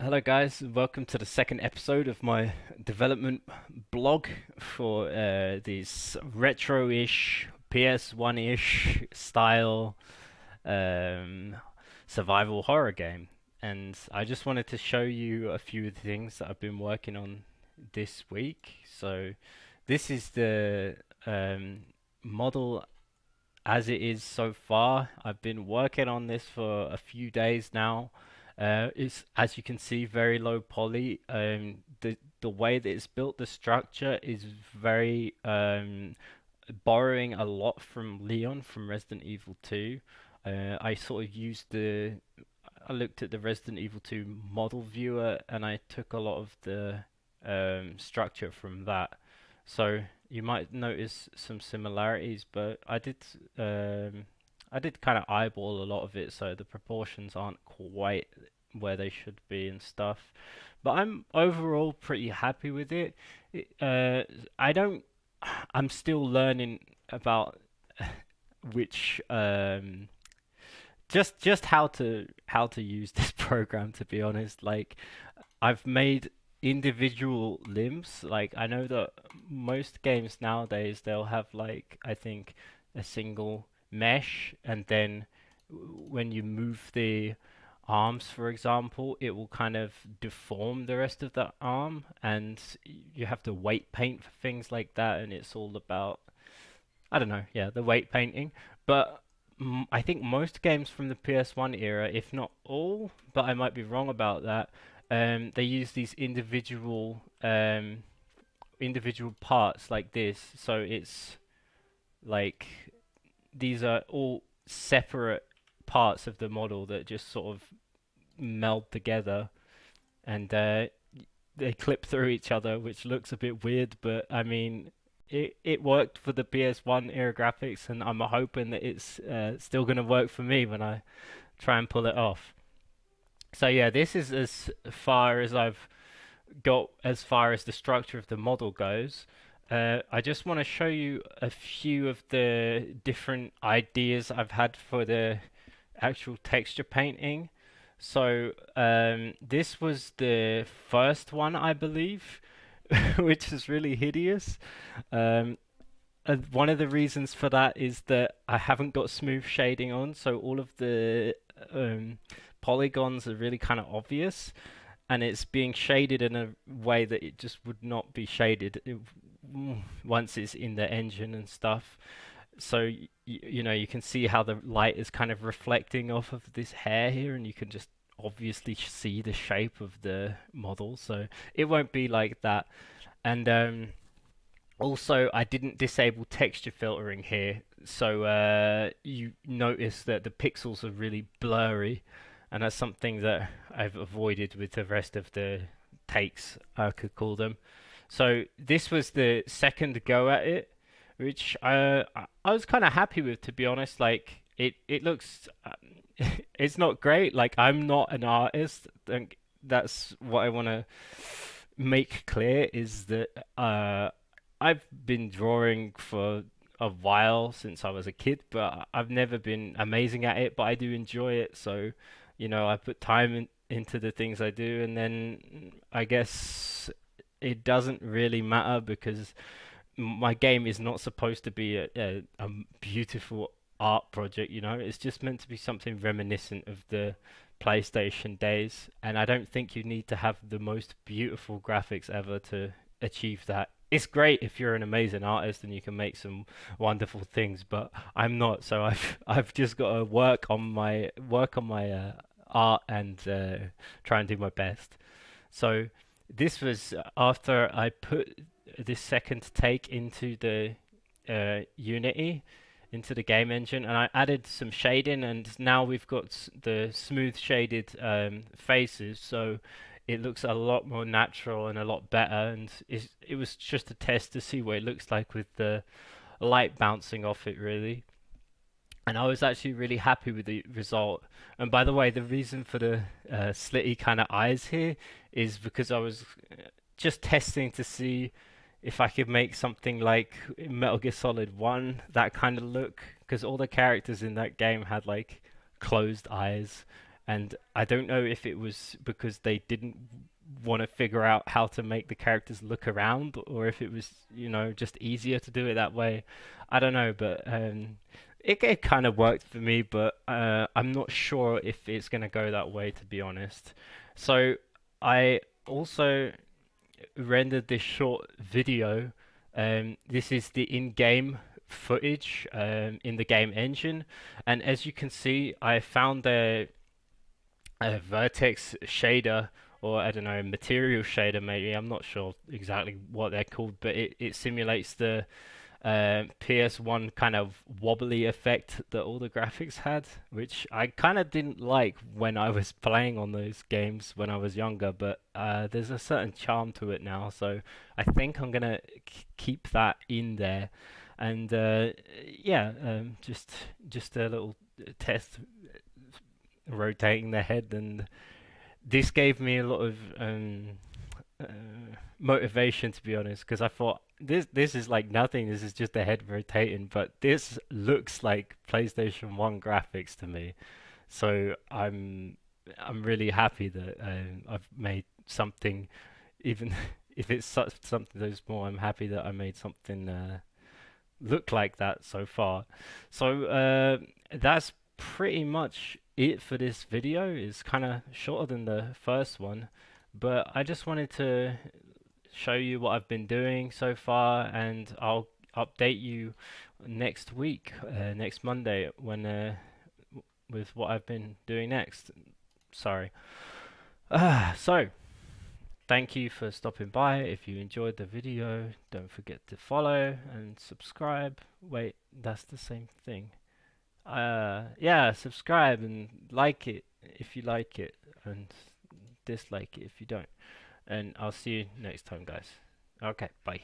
Hello, guys. Welcome to the second episode of my development blog for this retro-ish, ps1-ish style um, survival horror game. And I just wanted to show you a few of the things that I've been working on this week. So this is the model as it is so far. I've been working on this for a few days now. It's, as you can see, very low poly. The way that it's built, the structure is very borrowing a lot from Leon from Resident Evil 2. I sort of used I looked at the Resident Evil 2 model viewer and I took a lot of the structure from that. So you might notice some similarities, but I did kind of eyeball a lot of it, so the proportions aren't quite where they should be and stuff. But I'm overall pretty happy with it. It I don't. I'm still learning about which just how to use this program, to be honest. Like, I've made individual limbs. Like, I know that most games nowadays they'll have, like, I think a single mesh, and then when you move the arms, for example, it will kind of deform the rest of the arm, and you have to weight paint for things like that, and it's all about, I don't know, yeah, the weight painting. But I think most games from the PS1 era, if not all, but I might be wrong about that, they use these individual parts like this. So it's like these are all separate parts of the model that just sort of meld together, and they clip through each other, which looks a bit weird, but I mean, it worked for the PS1 era graphics, and I'm hoping that it's still going to work for me when I try and pull it off. So yeah, this is as far as I've got as far as the structure of the model goes. I just want to show you a few of the different ideas I've had for the actual texture painting. So this was the first one, I believe, which is really hideous. Um, and one of the reasons for that is that I haven't got smooth shading on, so all of the polygons are really kind of obvious, and it's being shaded in a way that it just would not be shaded once it's in the engine and stuff. So you know, you can see how the light is kind of reflecting off of this hair here, and you can just obviously see the shape of the model. So it won't be like that. And also, I didn't disable texture filtering here, so you notice that the pixels are really blurry, and that's something that I've avoided with the rest of the takes, I could call them. So this was the second go at it, which I was kind of happy with, to be honest. Like, it looks it's not great. Like, I'm not an artist. And that's what I want to make clear, is that I've been drawing for a while, since I was a kid, but I've never been amazing at it, but I do enjoy it. So, you know, I put time into the things I do, and then I guess it doesn't really matter, because my game is not supposed to be a beautiful art project, you know. It's just meant to be something reminiscent of the PlayStation days, and I don't think you need to have the most beautiful graphics ever to achieve that. It's great if you're an amazing artist and you can make some wonderful things, but I'm not, so I've just got to work on my art, and try and do my best. So this was after I put this second take into the Unity, into the game engine, and I added some shading, and now we've got the smooth shaded faces, so it looks a lot more natural and a lot better. And it was just a test to see what it looks like with the light bouncing off it, really. And I was actually really happy with the result. And by the way, the reason for the slitty kind of eyes here is because I was just testing to see if I could make something like Metal Gear Solid 1, that kind of look, because all the characters in that game had like closed eyes, And I don't know if it was because they didn't want to figure out how to make the characters look around, or if it was, just easier to do it that way. I don't know, but it kind of worked for me, but I'm not sure if it's gonna go that way, to be honest. So I also rendered this short video. This is the in-game footage in the game engine, and as you can see, I found a vertex shader, or I don't know, material shader maybe. I'm not sure exactly what they're called, but it simulates the PS1 kind of wobbly effect that all the graphics had, which I kind of didn't like when I was playing on those games when I was younger, but there's a certain charm to it now, so I think I'm gonna keep that in there. And yeah, just a little test rotating the head, and this gave me a lot of uh, motivation, to be honest, because I thought this is like nothing. This is just the head rotating, but this looks like PlayStation 1 graphics to me. So I'm really happy that I've made something, even if it's something so small. I'm happy that I made something look like that so far. So that's pretty much it for this video. It's kind of shorter than the first one, but I just wanted to show you what I've been doing so far, and I'll update you next week, next Monday, when with what I've been doing next. Sorry. So thank you for stopping by. If you enjoyed the video, don't forget to follow and subscribe. Wait, that's the same thing. Yeah, subscribe and like it if you like it, and dislike it if you don't. And I'll see you next time, guys. Okay, bye.